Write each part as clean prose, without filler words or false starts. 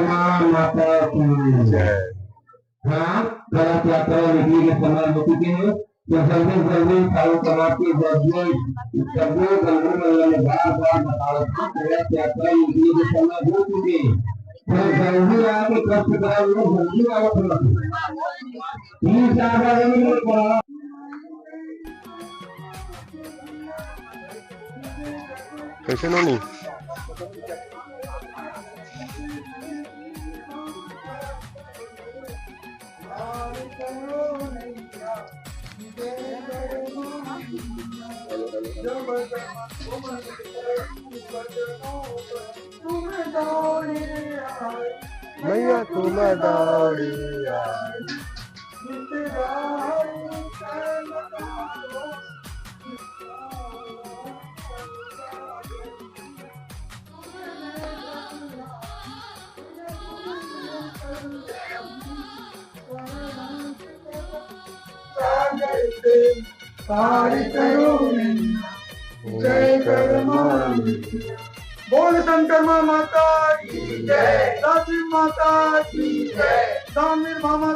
विश्वकर्मा माता की जय। हाँ, रथ यात्रा निकली के समय होती के तो जल्दी जल्दी चालू समाप्ति जल्दी सभी गंभीर महिला ने बार बताया रथ यात्रा निकली के समय हो चुके तो जल्दी आके कष्ट करा लोग जल्दी आवत हो तीन चार बार नहीं पड़ा। कैसे नोनी मैया तुम दौड़ी जय कर्मा बोल शंकर माता की जय, दासी माता की जय, दामिर मामा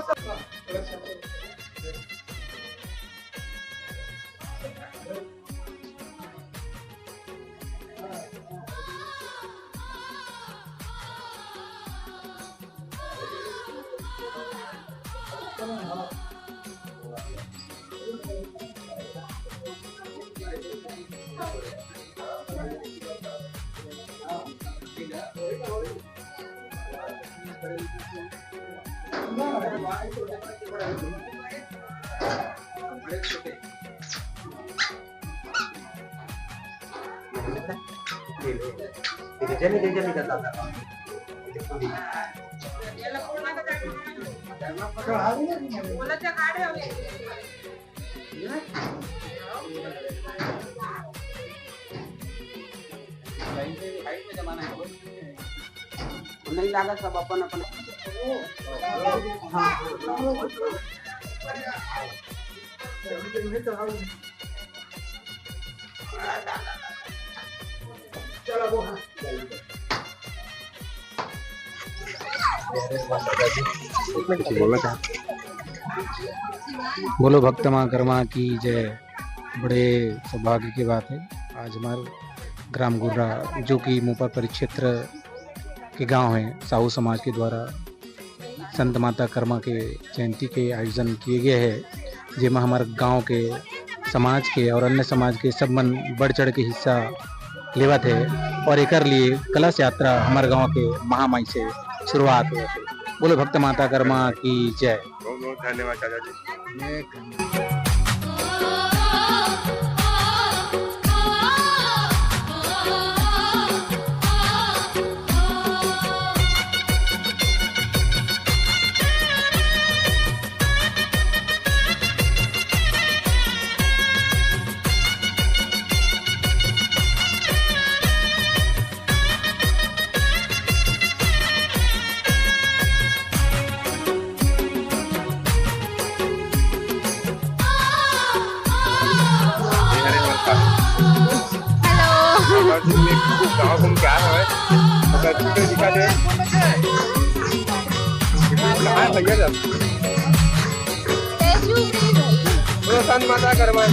नहीं लगा सब अपन अपन बोलो भक्त माँ कर्मा की जय। बड़े सौभाग्य की बात है, आज हमारे ग्राम गुर्रा जो कि मोपा परिक्षेत्र के गांव है, साहू समाज के द्वारा संत माता कर्मा के जयंती के आयोजन किए गए हैं जिसमें हमारे गांव के समाज के और अन्य समाज के सब मन बढ़ चढ़ के हिस्सा लेवत है और एक लिए कलश यात्रा हमारे गांव के महामाई से शुरुआत हुई। बोलो भक्त माता कर्मा की जय। बहुत बहुत धन्यवाद चाचा जी। गाँव घूम के आए हैं दिखा दे कहाँ है भैया जब संत माता कर्मा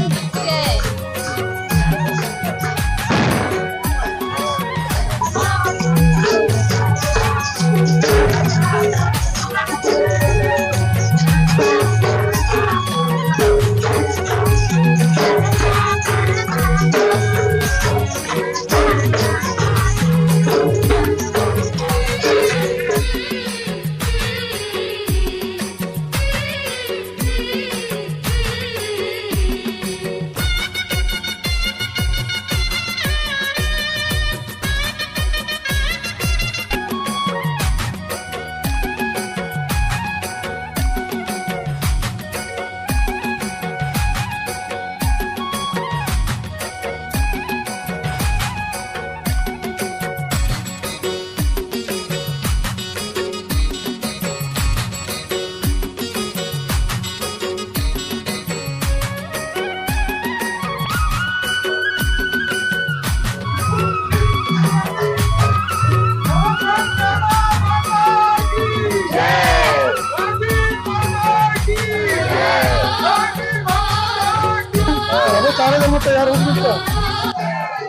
में तैयार हो गई क्या?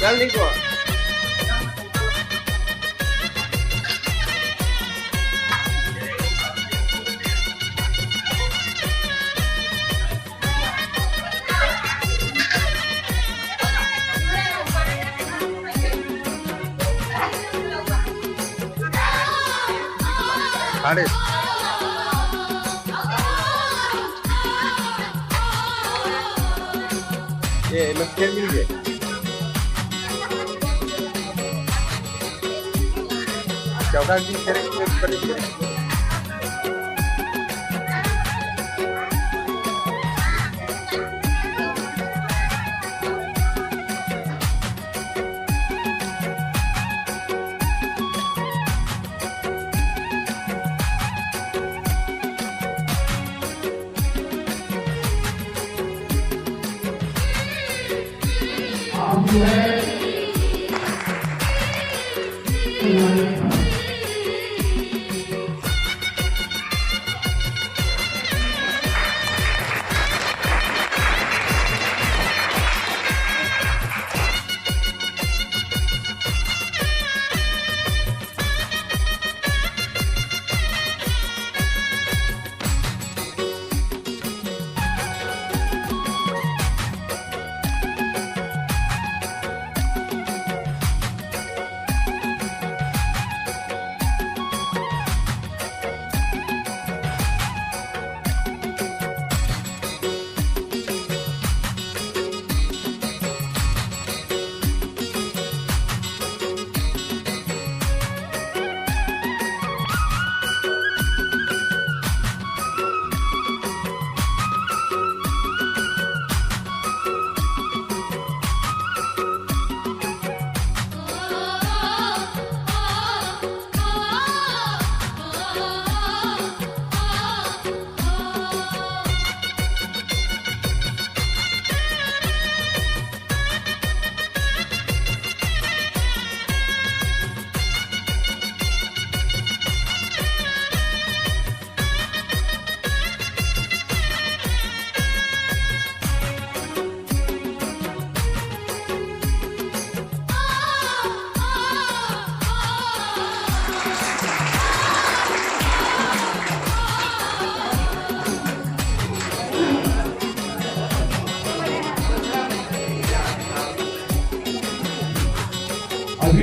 चल देखो अरे ये मस्जिद मिल गए चौका की करेंगे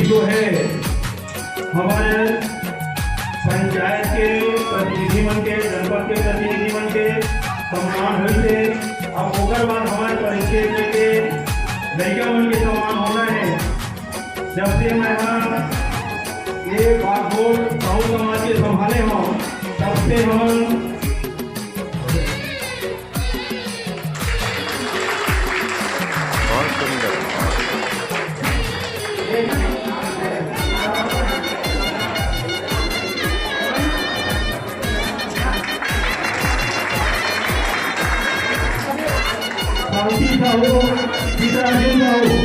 अभी जो है हमारे पंचायत के प्रतिनिधि मन के, जनपद के प्रतिनिधि मन के सम्मान हुई थे। अब ओकर बाद हमारे परिक्षेत्र के लड़का मन के सम्मान होना है। जब से मैं ये बात बहुत समाज के संभाले हूँ, तब से हम बहुत सुंदर। शांति का हो, सीताराम का हो।